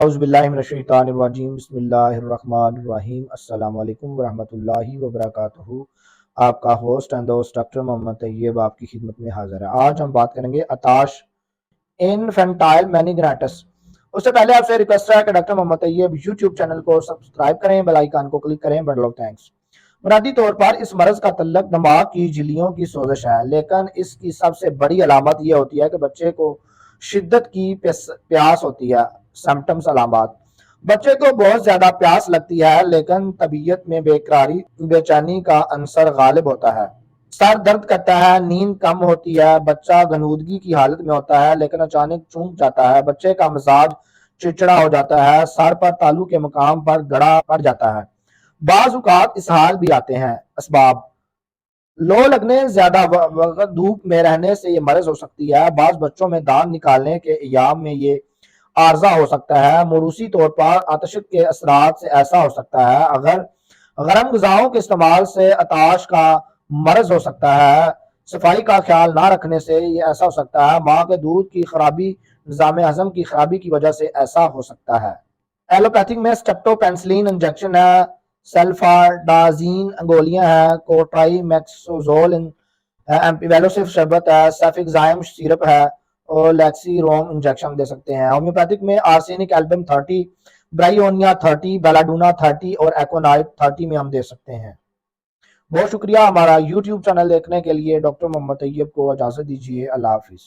اعوذ باللہ من الشیطان الرجیم بسم اللہ الرحمن الرحیم السلام علیکم ورحمۃ اللہ وبرکاتہ۔ آپ کا ہوسٹ اینڈ دوست ڈاکٹر محمد طیب آپ کی خدمت میں حاضر ہے۔ آج ہم بات کریں گے عطاش انفینٹائل مینینجائٹس۔ اس سے پہلے آپ سے ریکویسٹ ہے کہ ڈاکٹر محمد طیب یوٹیوب چینل کو سبسکرائب کریں، بیل آئیکن کو کلک کریں۔ بڑے لوگ تھینکس۔ بنیادی طور پر اس مرض کا تعلق دماغ کی جھلیوں کی سوزش ہے، لیکن اس کی سب سے بڑی علامت یہ ہوتی ہے کہ بچے کو شدت کی پیاس ہوتی ہے۔ سمپٹمز، علامات: بچے کو بہت زیادہ پیاس لگتی ہے، لیکن طبیعت میں بے قراری، بے چینی کا عنصر غالب ہوتا ہے۔ سر درد کرتا ہے، نیند کم ہوتی ہے، بچہ غنودگی کی حالت میں ہوتا ہے لیکن اچانک چونک جاتا ہے، بچے کا مزاج چڑچڑا ہو جاتا ہے، سر پر تالو کے مقام پر گڑا پڑ جاتا ہے۔ بعض اوقات اسہال بھی آتے ہیں۔ اسباب: لو لگنے، زیادہ وقت دھوپ میں رہنے سے یہ مرض ہو سکتی ہے۔ بعض بچوں میں دانت نکالنے کے ایام میں یہ عارضہ ہو سکتا ہے۔ موروثی طور پر عطشت کے اثرات سے ایسا ہو سکتا ہے۔ اگر گرم غذاؤں کے استعمال سے عطاش کا مرض ہو سکتا ہے۔ صفائی کا خیال نہ رکھنے سے یہ ایسا ہو سکتا ہے۔ ماں کے دودھ کی خرابی، نظام ہضم کی خرابی کی وجہ سے ایسا ہو سکتا ہے۔ ایلوپیتھک میں سٹیپٹو پینسلین انجیکشن ہے، سلفاڈازین گولیاں ہیں، کوٹرائی میکسوزول ایمپیویلوسف شربت ہے، سیفکزائم سیرپ ہے اور لیکسی روم انجیکشن دے سکتے ہیں۔ ہومیوپیتھک میں آرسینک ایلبم 30، برائیونیا 30، بیلاڈونا 30 اور ایکونائٹ 30 میں ہم دے سکتے ہیں۔ بہت شکریہ ہمارا یوٹیوب چینل دیکھنے کے لیے۔ ڈاکٹر محمد طیب کو اجازت دیجیے۔ اللہ حافظ۔